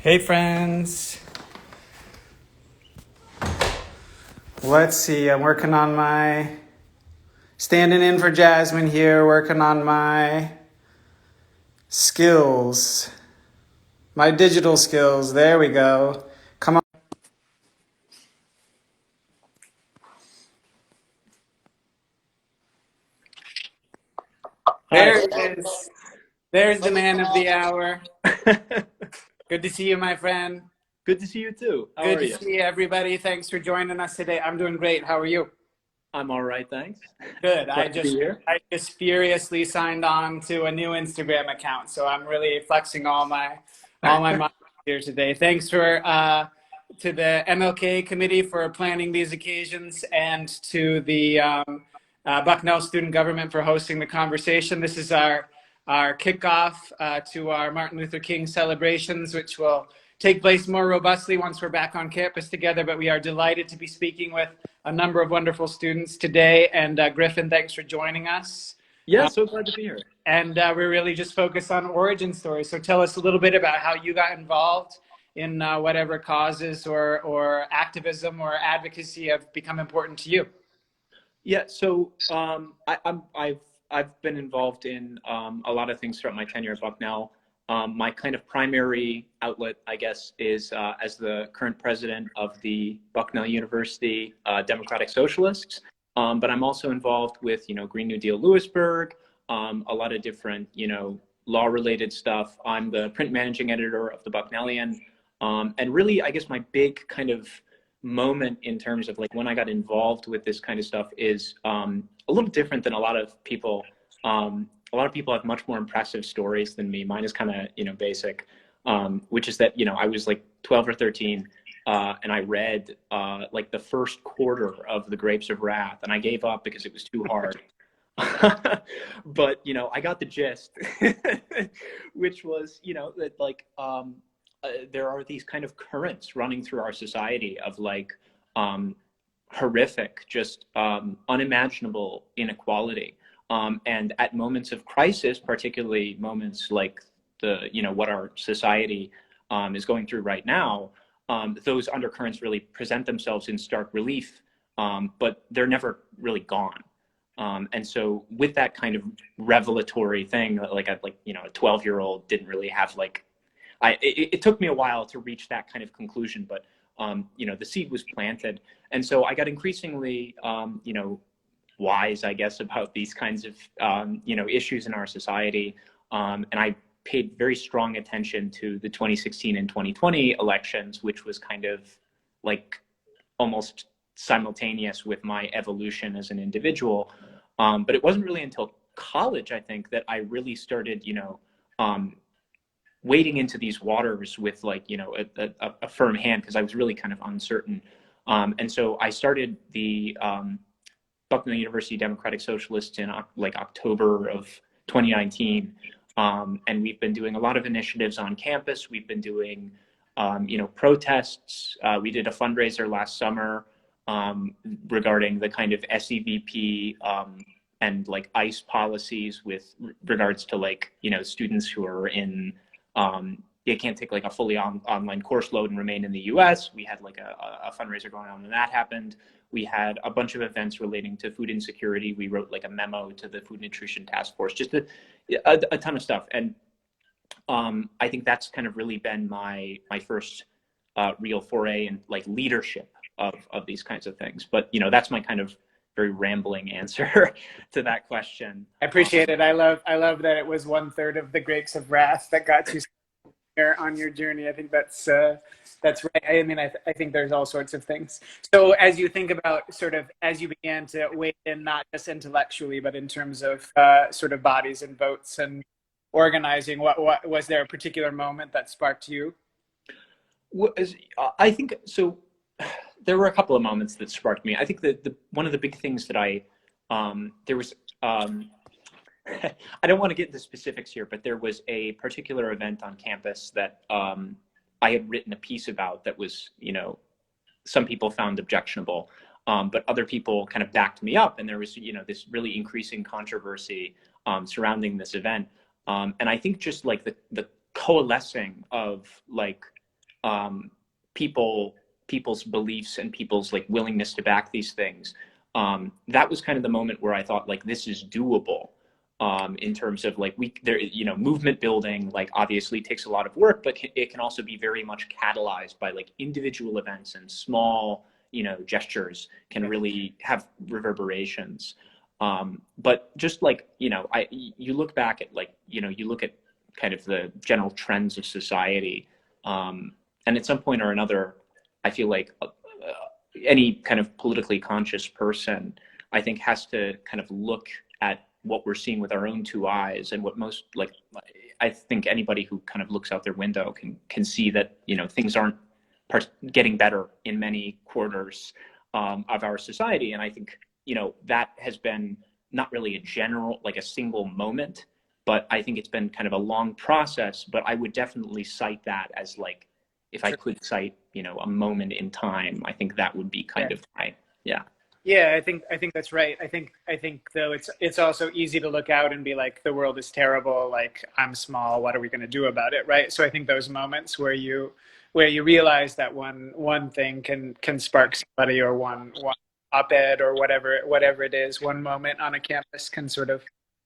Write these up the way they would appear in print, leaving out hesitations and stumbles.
Hey friends, let's see, I'm working on standing in for Jasmine here, working on my skills, my digital skills, there we go. Come on. Hi. There it is. There's the man of the hour. Good to see you, my friend. Good to see you too. How Good are to you? see everybody. Thanks for joining us today. I'm doing great. How are you? I'm all right, thanks. Good. I Glad to be just here. I just furiously signed on to a new Instagram account, so I'm really flexing all my muscles here today. Thanks for to the MLK committee for planning these occasions, and to the Bucknell Student Government for hosting the conversation. This is our kickoff to our Martin Luther King celebrations, which will take place more robustly once we're back on campus together. But we are delighted to be speaking with a number of wonderful students today. And Griffin, thanks for joining us. Yeah, so glad to be here. And we're really just focused on origin stories. So tell us a little bit about how you got involved in whatever causes or activism or advocacy have become important to you. Yeah, so I've been involved in a lot of things throughout my tenure at Bucknell. My kind of primary outlet, I guess, is as the current president of the Bucknell University Democratic Socialists. But I'm also involved with, Green New Deal Lewisburg, a lot of different, law-related stuff. I'm the print managing editor of the Bucknellian. And really, I guess my big kind of moment in terms of like when I got involved with this kind of stuff is a little different than a lot of people. A lot of people have much more impressive stories than me. Mine is kind of, basic, which is that, I was like 12 or 13 and I read like the first quarter of The Grapes of Wrath, and I gave up because it was too hard. But, I got the gist, which was, that like there are these kind of currents running through our society of like horrific, just unimaginable inequality. And at moments of crisis, particularly moments like what our society is going through right now, those undercurrents really present themselves in stark relief, but they're never really gone. And so with that kind of revelatory thing, like a 12-year-old didn't really have like, it took me a while to reach that kind of conclusion, but the seed was planted. And so I got increasingly, wise, I guess, about these kinds of, issues in our society. And I paid very strong attention to the 2016 and 2020 elections, which was kind of like almost simultaneous with my evolution as an individual. But it wasn't really until college, I think, that I really started, wading into these waters with like, a firm hand, because I was really kind of uncertain. And so I started the Bucknell University Democratic Socialists in like October of 2019. And we've been doing a lot of initiatives on campus. We've been doing, protests. We did a fundraiser last summer regarding the kind of SEVP and like ICE policies with regards to like, students who are in, they can't take like a fully online course load and remain in the US. We had like a fundraiser going on when that happened. We had a bunch of events relating to food insecurity. We wrote like a memo to the Food Nutrition Task Force, just a ton of stuff. And I think that's kind of really been my first real foray in like leadership of these kinds of things. But, that's my kind of very rambling answer to that question. I appreciate it. I love that it was 1/3 of The Grapes of Wrath that got you there on your journey. I think that's right. I mean, I think there's all sorts of things. So as you think about sort of as you began to weigh in, not just intellectually, but in terms of sort of bodies and votes and organizing, what was there a particular moment that sparked you? I think so. There were a couple of moments that sparked me. I think that one of the big things that there was, I don't want to get into specifics here, but there was a particular event on campus that I had written a piece about that was, some people found objectionable, but other people kind of backed me up. And there was, this really increasing controversy surrounding this event. And I think just like the coalescing of like people's beliefs and people's like willingness to back these things, that was kind of the moment where I thought like this is doable. In terms of like movement building, like obviously takes a lot of work, but it can also be very much catalyzed by like individual events, and small, gestures can really have reverberations. But just like, you look back at like, you look at kind of the general trends of society, and at some point or another, I feel like any kind of politically conscious person, I think, has to kind of look at what we're seeing with our own two eyes, and what most, like, I think anybody who kind of looks out their window can see that, things aren't getting better in many quarters of our society. And I think, that has been not really a general, like a single moment, but I think it's been kind of a long process. But I would definitely cite that as like, if I could cite, a moment in time, I think that would be kind of my, yeah. Yeah, I think that's right. I think though it's also easy to look out and be like, the world is terrible, like I'm small, what are we going to do about it, right? So I think those moments where you realize that one thing can spark somebody, or one op-ed or whatever it is, one moment on a campus can sort of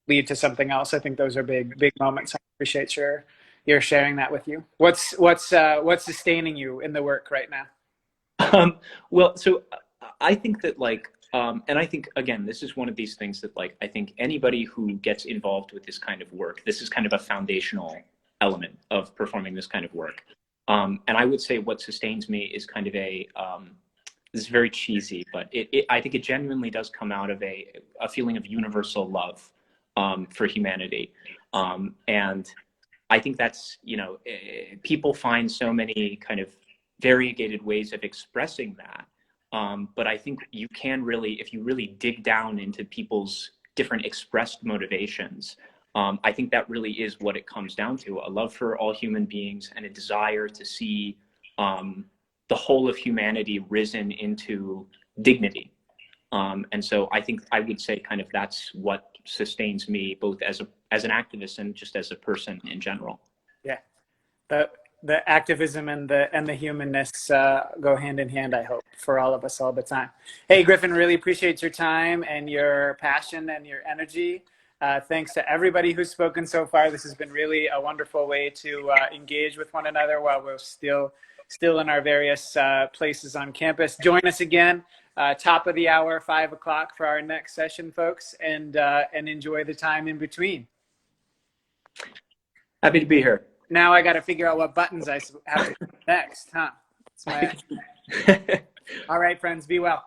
lead to something else. I think those are big moments. I appreciate your sharing that with you. What's sustaining you in the work right now? Well, so I think that like, and I think, again, this is one of these things that like, I think anybody who gets involved with this kind of work, this is kind of a foundational element of performing this kind of work. And I would say what sustains me is kind of this is very cheesy, but I think it genuinely does come out of a feeling of universal love for humanity. And I think that's, people find so many kind of variegated ways of expressing that. But I think you can really, if you really dig down into people's different expressed motivations, I think that really is what it comes down to: a love for all human beings and a desire to see the whole of humanity risen into dignity. And so I think I would say kind of that's what sustains me, both as an activist and just as a person in general. Yeah, the activism and the humanness go hand in hand, I hope, for all of us all the time. Hey, Griffin, really appreciate your time and your passion and your energy. Thanks to everybody who's spoken so far. This has been really a wonderful way to engage with one another while we're still in our various places on campus. Join us again, top of the hour, 5 o'clock, for our next session, folks, and enjoy the time in between. Happy to be here. Now I got to figure out what buttons I have to put next, huh? All right, friends, be well.